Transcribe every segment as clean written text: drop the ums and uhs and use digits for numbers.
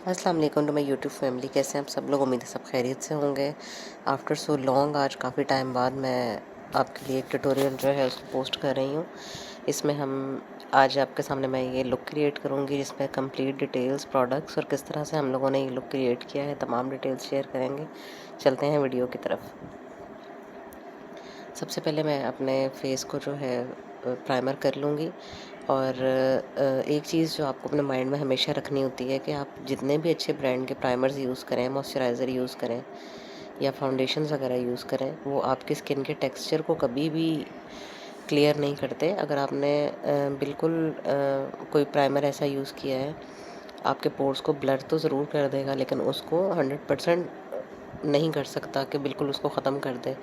अस्सलाम वालेकुम to my YouTube family. कैसे हैं आप सब लोग? उम्मीद है सब खैरियत से होंगे। आफ्टर सो लॉन्ग आज काफ़ी टाइम बाद मैं आपके लिए एक ट्यूटोरियल जो है उसको पोस्ट कर रही हूँ। इसमें हम आज आपके सामने मैं ये लुक क्रिएट करूँगी जिसमें कंप्लीट डिटेल्स, प्रोडक्ट्स और किस तरह से हम लोगों ने ये लुक क्रिएट किया है, तमाम डिटेल्स शेयर करेंगे। चलते हैं वीडियो की तरफ। सबसे पहले मैं अपने फेस को जो है प्राइमर कर लूँगी। और एक चीज़ जो आपको अपने माइंड में हमेशा रखनी होती है कि आप जितने भी अच्छे ब्रांड के प्राइमर्स यूज़ करें, मॉइस्चराइज़र यूज़ करें या फाउंडेशंस वगैरह यूज़ करें, वो आपकी स्किन के टेक्सचर को कभी भी क्लियर नहीं करते। अगर आपने बिल्कुल कोई प्राइमर ऐसा यूज़ किया है, आपके पोर्स को ब्लर तो ज़रूर कर देगा, लेकिन उसको 100% नहीं कर सकता कि बिल्कुल उसको ख़त्म कर दे।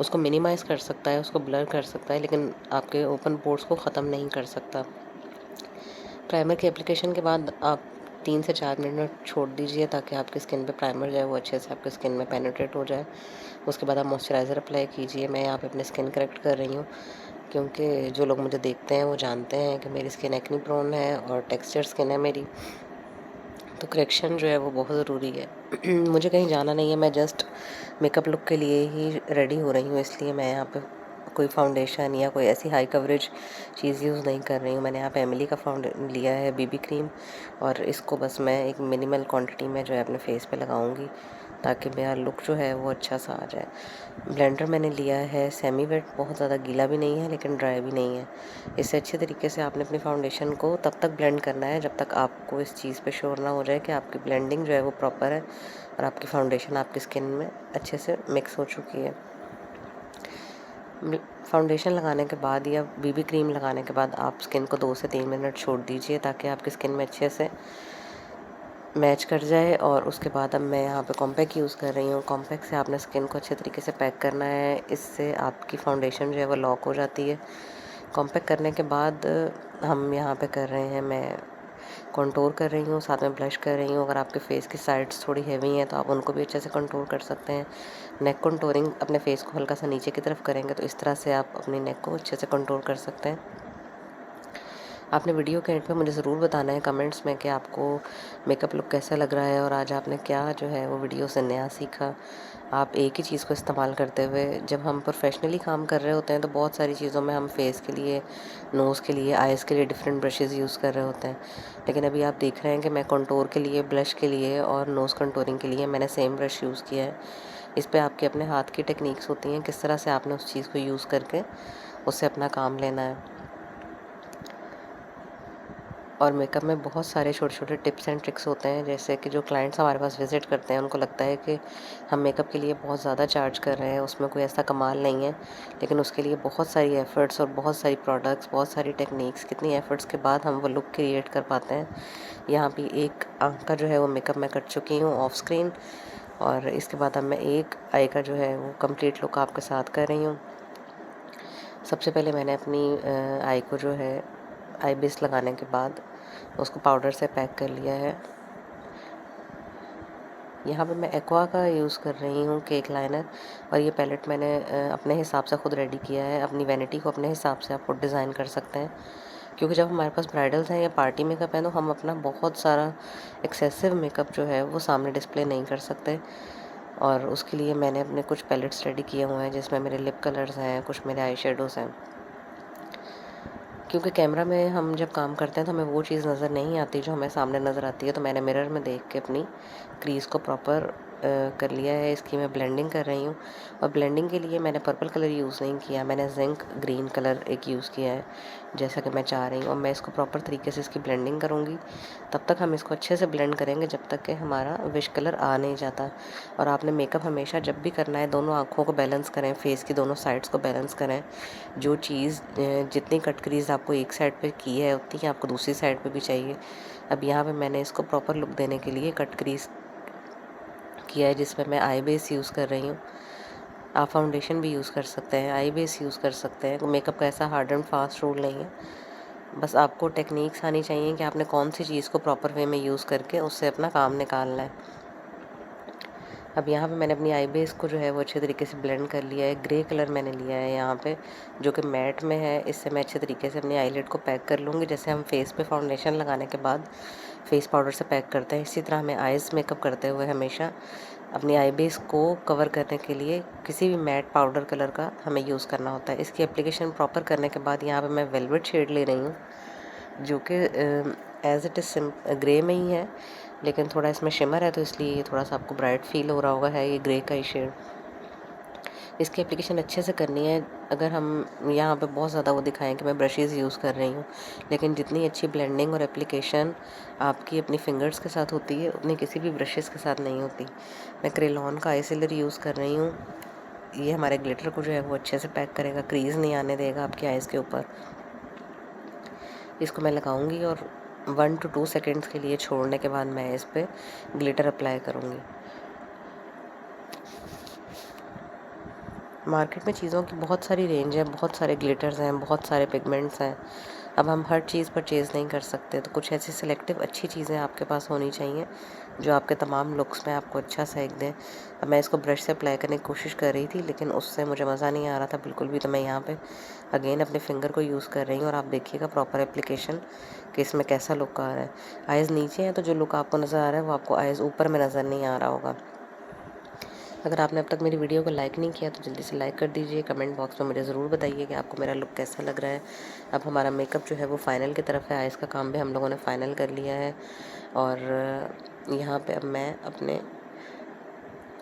उसको मिनिमाइज़ कर सकता है, उसको ब्लर कर सकता है, लेकिन आपके ओपन पोर्स को ख़त्म नहीं कर सकता। प्राइमर की एप्लीकेशन के बाद आप 3 से 4 मिनट छोड़ दीजिए ताकि आपकी स्किन पे प्राइमर जो है वो अच्छे से आपकी स्किन में पेनिट्रेट हो जाए। उसके बाद आप मॉइस्चराइज़र अप्लाई कीजिए। मैं यहाँ पे अपनी स्किन करेक्ट कर रही हूँ क्योंकि जो लोग मुझे देखते हैं वो जानते हैं कि मेरी स्किन एक्ने प्रोन है और टेक्सचर स्किन है मेरी, तो करेक्शन जो है वो बहुत ज़रूरी है। मुझे कहीं जाना नहीं है, मैं जस्ट मेकअप लुक के लिए ही रेडी हो रही हूँ, इसलिए मैं यहाँ पे कोई फाउंडेशन या कोई ऐसी हाई कवरेज चीज़ यूज़ नहीं कर रही हूँ। मैंने यहाँ पे एमिली का फाउंड लिया है बीबी क्रीम, और इसको बस मैं एक मिनिमल क्वांटिटी में जो है अपने फेस पे लगाऊंगी ताकि मेरा लुक जो है वो अच्छा सा आ जाए। ब्लेंडर मैंने लिया है सेमी वेट, बहुत ज़्यादा गीला भी नहीं है लेकिन ड्राई भी नहीं है। इससे अच्छे तरीके से आपने अपनी फाउंडेशन को तब तक ब्लेंड करना है जब तक आपको इस चीज़ पे श्योर ना हो जाए कि आपकी ब्लेंडिंग जो है वो प्रॉपर है और आपकी फाउंडेशन आपकी स्किन में अच्छे से मिक्स हो चुकी है। फाउंडेशन लगाने के बाद या बीबी क्रीम लगाने के बाद आप स्किन को 2 से 3 मिनट छोड़ दीजिए ताकि आपकी स्किन में अच्छे से मैच कर जाए। और उसके बाद अब मैं यहाँ पे कॉम्पैक्ट यूज़ कर रही हूँ। कॉम्पैक्ट से आपने स्किन को अच्छे तरीके से पैक करना है, इससे आपकी फाउंडेशन जो है वो लॉक हो जाती है। कॉम्पैक्ट करने के बाद हम यहाँ पे कर रहे हैं, मैं कंटूर कर रही हूँ, साथ में ब्लश कर रही हूँ। अगर आपके फेस की साइड्स थोड़ी हेवी हैं तो आप उनको भी अच्छे से कंटूर कर सकते हैं। नेक कंटूरिंग अपने फेस को हल्का सा नीचे की तरफ करेंगे तो इस तरह से आप अपनी नेक को अच्छे से कंटूर कर सकते हैं। आपने वीडियो के एंड पे मुझे ज़रूर बताना है कमेंट्स में कि आपको मेकअप लुक कैसा लग रहा है और आज आपने क्या जो है वो वीडियो से नया सीखा। आप एक ही चीज़ को इस्तेमाल करते हुए, जब हम प्रोफेशनली काम कर रहे होते हैं तो बहुत सारी चीज़ों में हम फेस के लिए, नोज़ के लिए, आइज़ के लिए डिफरेंट ब्रशेज़ यूज़ कर रहे होते हैं। लेकिन अभी आप देख रहे हैं कि मैं कंटूर के लिए, ब्लश के लिए और नोज़ कंटूरिंग के लिए मैंने सेम ब्रश यूज़ किया है। इस पे आपके अपने हाथ की टेक्निक्स होती हैं, किस तरह से आपने उस चीज़ को यूज़ करके उससे अपना काम लेना है। और मेकअप में बहुत सारे छोटे-छोटे टिप्स एंड ट्रिक्स होते हैं, जैसे कि जो क्लाइंट्स हमारे पास विज़िट करते हैं उनको लगता है कि हम मेकअप के लिए बहुत ज़्यादा चार्ज कर रहे हैं, उसमें कोई ऐसा कमाल नहीं है। लेकिन उसके लिए बहुत सारी एफ़र्ट्स और बहुत सारी प्रोडक्ट्स, बहुत सारी टेक्निक्स, कितनी एफ़र्ट्स के बाद हम वो लुक क्रिएट कर पाते हैं। यहाँ पे एक आँख का जो है वो मेकअप मैं कर चुकी हूँ ऑफ स्क्रीन, और इसके बाद अब मैं एक आई का जो है वो कंप्लीट लुक आपके साथ कर रही हूँ। सबसे पहले मैंने अपनी आई को जो है आई बेस लगाने के बाद उसको पाउडर से पैक कर लिया है। यहाँ पे मैं एक्वा का यूज़ कर रही हूँ, केक लाइनर, और ये पैलेट मैंने अपने हिसाब से ख़ुद रेडी किया है। अपनी वैनिटी को अपने हिसाब से आप खुद डिज़ाइन कर सकते हैं, क्योंकि जब हमारे पास ब्राइडल्स हैं या पार्टी मेकअप है तो हम अपना बहुत सारा एक्सेसिव मेकअप जो है वो सामने डिस्प्ले नहीं कर सकते। और उसके लिए मैंने अपने कुछ पैलेट्स रेडी किए हुए हैं जिसमें मेरे लिप कलर्स हैं, कुछ मेरे आई शेडोज़ हैं। क्योंकि कैमरा में हम जब काम करते हैं तो हमें वो चीज़ नज़र नहीं आती जो हमें सामने नज़र आती है, तो मैंने मिरर में देख के अपनी क्रीज़ को प्रॉपर कर लिया है। इसकी मैं ब्लेंडिंग कर रही हूँ, और ब्लेंडिंग के लिए मैंने पर्पल कलर यूज़ नहीं किया, मैंने जिंक ग्रीन कलर एक यूज़ किया है जैसा कि मैं चाह रही हूँ। और मैं इसको प्रॉपर तरीके से इसकी ब्लेंडिंग करूँगी। तब तक हम इसको अच्छे से ब्लेंड करेंगे जब तक कि हमारा विश कलर आ नहीं जाता। और आपने मेकअप हमेशा जब भी करना है दोनों आँखों को बैलेंस करें, फेस की दोनों साइड्स को बैलेंस करें। जो चीज़ जितनी कट क्रीज आपको एक साइड पे की है उतनी ही आपको दूसरी साइड पे भी चाहिए। अब यहाँ पे मैंने इसको प्रॉपर लुक देने के लिए कट क्रीज किया है जिसमें मैं आई बेस यूज़ कर रही हूँ। आप फाउंडेशन भी यूज़ कर सकते हैं, आई बेस यूज़ कर सकते हैं। मेकअप का ऐसा हार्ड एंड फास्ट रूल नहीं है, बस आपको टेक्निक्स आनी चाहिए कि आपने कौन सी चीज़ को प्रॉपर वे में यूज़ करके उससे अपना काम निकालना है। अब यहाँ पे मैंने अपनी आई बेस को जो है वो अच्छे तरीके से ब्लेंड कर लिया है। ग्रे कलर मैंने लिया है यहाँ पे, जो कि मैट में है। इससे मैं अच्छे तरीके से अपनी आईलिड को पैक कर लूँगी। जैसे हम फेस पे फाउंडेशन लगाने के बाद फेस पाउडर से पैक करते हैं, इसी तरह हमें आइज़ मेकअप करते हुए हमेशा अपनी आई बेस को कवर करने के लिए किसी भी मैट पाउडर कलर का हमें यूज़ करना होता है। इसकी एप्लीकेशन प्रॉपर करने के बाद यहाँ पे मैं वेलवेट शेड ले रही हूँ, जो कि एज़ इट इज़ ग्रे में ही है, लेकिन थोड़ा इसमें शिमर है तो इसलिए ये थोड़ा सा आपको ब्राइट फील हो रहा होगा। है ये ग्रे का ही शेड। इसकी एप्लीकेशन अच्छे से करनी है। अगर हम यहाँ पे बहुत ज़्यादा वो दिखाएं कि मैं ब्रशेज़ यूज़ कर रही हूँ, लेकिन जितनी अच्छी ब्लेंडिंग और एप्लीकेशन आपकी अपनी फिंगर्स के साथ होती है, उतनी किसी भी ब्रशेज़ के साथ नहीं होती। मैं क्रेलॉन का आईसेलर यूज़ कर रही हूँ। ये हमारे ग्लिटर को जो है वो अच्छे से पैक करेगा, क्रीज़ नहीं आने देगा आपकी आइज़ के ऊपर। इसको मैं लगाऊंगी और 1 to 2 सेकेंड्स के लिए छोड़ने के बाद मैं इस पर ग्लिटर अप्लाई करूँगी। मार्केट में चीज़ों की बहुत सारी रेंज है, बहुत सारे ग्लिटर्स हैं, बहुत सारे पिगमेंट्स हैं। अब हम हर चीज़ परचेज़ नहीं कर सकते, तो कुछ ऐसी सिलेक्टिव अच्छी चीज़ें आपके पास होनी चाहिए जो आपके तमाम लुक्स में आपको अच्छा सा एक दें। अब मैं इसको ब्रश से अप्लाई करने की कोशिश कर रही थी, लेकिन उससे मुझे मज़ा नहीं आ रहा था बिल्कुल भी, तो मैं यहाँ पे अगेन अपने फिंगर को यूज़ कर रही हूँ और आप देखिएगा प्रॉपर एप्लीकेशन कि इसमें कैसा लुक आ रहा है। आइज़ नीचे हैं तो जो लुक आपको नज़र आ रहा है वो आपको आइज़ ऊपर में नज़र नहीं आ रहा होगा। अगर आपने अब तक मेरी वीडियो को लाइक नहीं किया तो जल्दी से लाइक कर दीजिए। कमेंट बॉक्स में मुझे ज़रूर बताइए कि आपको मेरा लुक कैसा लग रहा है। अब हमारा मेकअप जो है वो फ़ाइनल की तरफ है। आइज़ का काम भी हम लोगों ने फ़ाइनल कर लिया है और यहाँ पे अब मैं अपने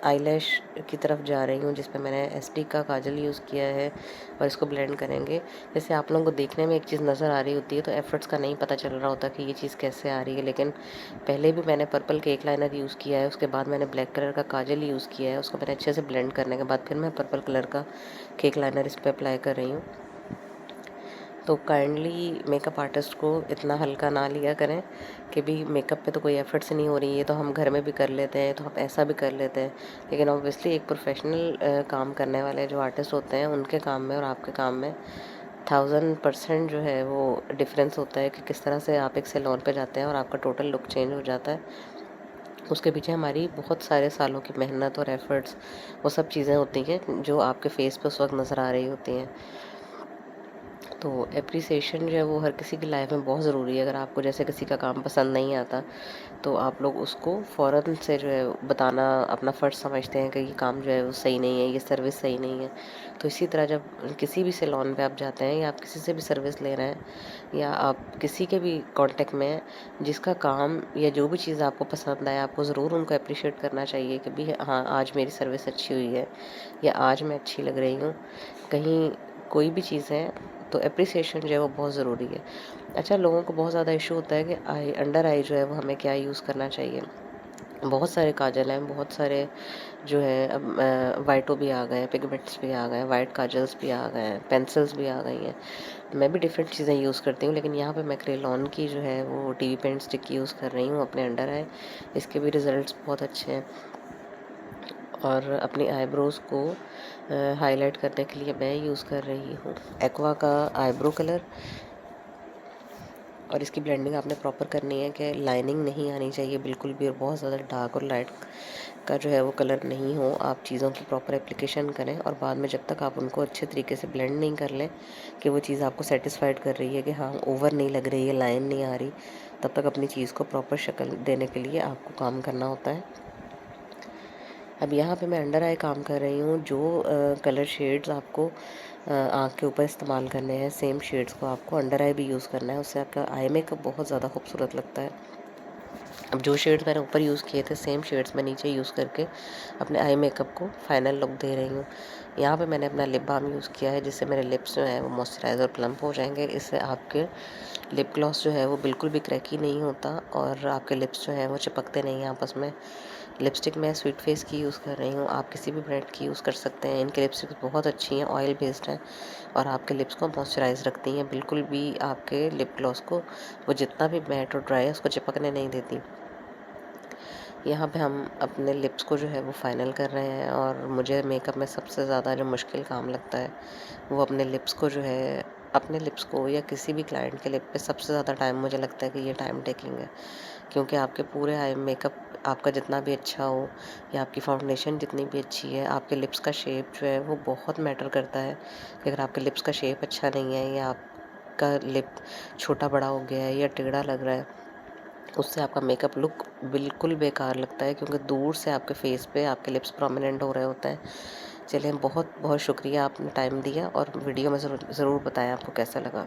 आईलैश की तरफ जा रही हूँ, जिस पे मैंने एसटी का काजल यूज़ किया है और इसको ब्लेंड करेंगे। जैसे आप लोगों को देखने में एक चीज़ नज़र आ रही होती है, तो एफ़र्ट्स का नहीं पता चल रहा होता कि ये चीज़ कैसे आ रही है, लेकिन पहले भी मैंने पर्पल केक लाइनर यूज़ किया है, उसके बाद मैंने ब्लैक कलर का काजल यूज़ किया है। उसको मैंने अच्छे से ब्लेंड करने के बाद फिर मैं पर्पल कलर का केक लाइनर इस पर अप्लाई कर रही हूँ। तो काइंडली मेकअप आर्टिस्ट को इतना हल्का ना लिया करें कि भी मेकअप पे तो कोई एफर्ट्स नहीं हो रही है, तो हम घर में भी कर लेते हैं, तो हम ऐसा भी कर लेते हैं। लेकिन ऑब्वियसली एक प्रोफेशनल काम करने वाले जो आर्टिस्ट होते हैं, उनके काम में और आपके काम में 1000% जो है वो डिफरेंस होता है कि किस तरह से आप एक सैलून पे जाते हैं और आपका टोटल लुक चेंज हो जाता है। उसके पीछे हमारी बहुत सारे सालों की मेहनत और एफर्ट्स, वो सब चीज़ें होती हैं जो आपके फेस पे उस वक्त नज़र आ रही होती हैं। तो एप्रिसिएशन जो है वो हर किसी की लाइफ में बहुत ज़रूरी है। अगर आपको जैसे किसी का काम पसंद नहीं आता, तो आप लोग उसको फ़ौरन से जो है बताना अपना फ़र्ज़ समझते हैं कि ये काम जो है वो सही नहीं है, ये सर्विस सही नहीं है। तो इसी तरह जब किसी भी सैलून पे आप जाते हैं या आप किसी से भी सर्विस ले रहे हैं या आप किसी के भी कॉन्टेक्ट में हैं, जिसका काम या जो भी चीज़ आपको पसंद आए, आपको ज़रूर उनको एप्रिशिएट करना चाहिए कि भी हाँ, आज मेरी सर्विस अच्छी हुई है या आज मैं अच्छी लग रही हूँ। कहीं कोई भी चीज़ है तो एप्रिसिएशन जो है वो बहुत ज़रूरी है। अच्छा, लोगों को बहुत ज़्यादा इशू होता है कि अंडर आई जो है वो हमें क्या यूज़ करना चाहिए। बहुत सारे काजल हैं, बहुत सारे जो है अब वाइटो भी आ गए हैं, पिगमेंट्स भी आ गए हैं, वाइट काजल्स भी आ गए हैं, पेंसिल्स भी आ गई हैं। मैं भी डिफरेंट चीज़ें यूज़ करती हूँ, लेकिन यहाँ पे मैं क्रेलॉन की जो है वो टीवी पेंट स्टिक यूज़ कर रही हूँ अपने अंडर आई। इसके भी रिज़ल्ट्स बहुत अच्छे हैं। और अपनी आईब्रोज़ को हाईलाइट करने के लिए मैं यूज़ कर रही हूँ एक्वा का आईब्रो कलर। और इसकी ब्लेंडिंग आपने प्रॉपर करनी है कि लाइनिंग नहीं आनी चाहिए बिल्कुल भी, और बहुत ज़्यादा डार्क और लाइट का जो है वो कलर नहीं हो। आप चीज़ों की प्रॉपर एप्लीकेशन करें और बाद में जब तक आप उनको अच्छे तरीके से ब्लेंड नहीं कर लें कि वो चीज़ आपको सेटिस्फाइड कर रही है कि हाँ ओवर नहीं लग रही है, लाइन नहीं आ रही, तब तक अपनी चीज़ को प्रॉपर शक्ल देने के लिए आपको काम करना होता है। अब यहाँ पे मैं अंडर आई काम कर रही हूँ। जो कलर शेड्स आपको आँख के ऊपर इस्तेमाल करने हैं, सेम शेड्स को आपको अंडर आई भी यूज़ करना है, उससे आपका आई मेकअप बहुत ज़्यादा खूबसूरत लगता है। अब जो शेड्स मैंने ऊपर यूज़ किए थे, सेम शेड्स मैं नीचे यूज़ करके अपने आई मेकअप को फाइनल लुक दे रही हूँ। यहाँ पे मैंने अपना लिप बाम यूज़ किया है, जिससे मेरे लिप्स जो हैं वो मॉइस्चराइज़ और प्लम्प हो जाएंगे। इससे आपके लिप ग्लॉस जो है वो बिल्कुल भी क्रैकी नहीं होता और आपके लिप्स जो हैं वो चिपकते नहीं हैं आपस में। लिपस्टिक मैं स्वीट फेस की यूज़ कर रही हूँ, आप किसी भी ब्रांड की यूज़ कर सकते हैं। इनकी लिपस्टिक्स बहुत अच्छी हैं, ऑयल बेस्ड हैं और आपके लिप्स को मॉइस्चराइज़ रखती हैं। बिल्कुल भी आपके लिप ग्लॉस को वो जितना भी मैट और ड्राई है उसको चिपकने नहीं देती। यहाँ पे हम अपने लिप्स को जो है वो फाइनल कर रहे हैं और मुझे मेकअप में सबसे ज़्यादा जो मुश्किल काम लगता है वो अपने लिप्स को जो है, अपने लिप्स को या किसी भी क्लाइंट के लिप पे सबसे ज़्यादा टाइम मुझे लगता है कि ये टाइम टेकिंग है, क्योंकि आपके पूरे आई मेकअप आपका जितना भी अच्छा हो या आपकी फाउंडेशन जितनी भी अच्छी है, आपके लिप्स का शेप जो है वो बहुत मैटर करता है। कि अगर आपके लिप्स का शेप अच्छा नहीं है या आपका लिप छोटा बड़ा हो गया है या टेढ़ा लग रहा है, उससे आपका मेकअप लुक बिल्कुल बेकार लगता है, क्योंकि दूर से आपके फेस पे आपके लिप्स प्रोमिनेंट हो रहे होते हैं। चलिए बहुत बहुत शुक्रिया, आपने टाइम दिया और वीडियो में ज़रूर ज़रूर बताएं आपको कैसा लगा।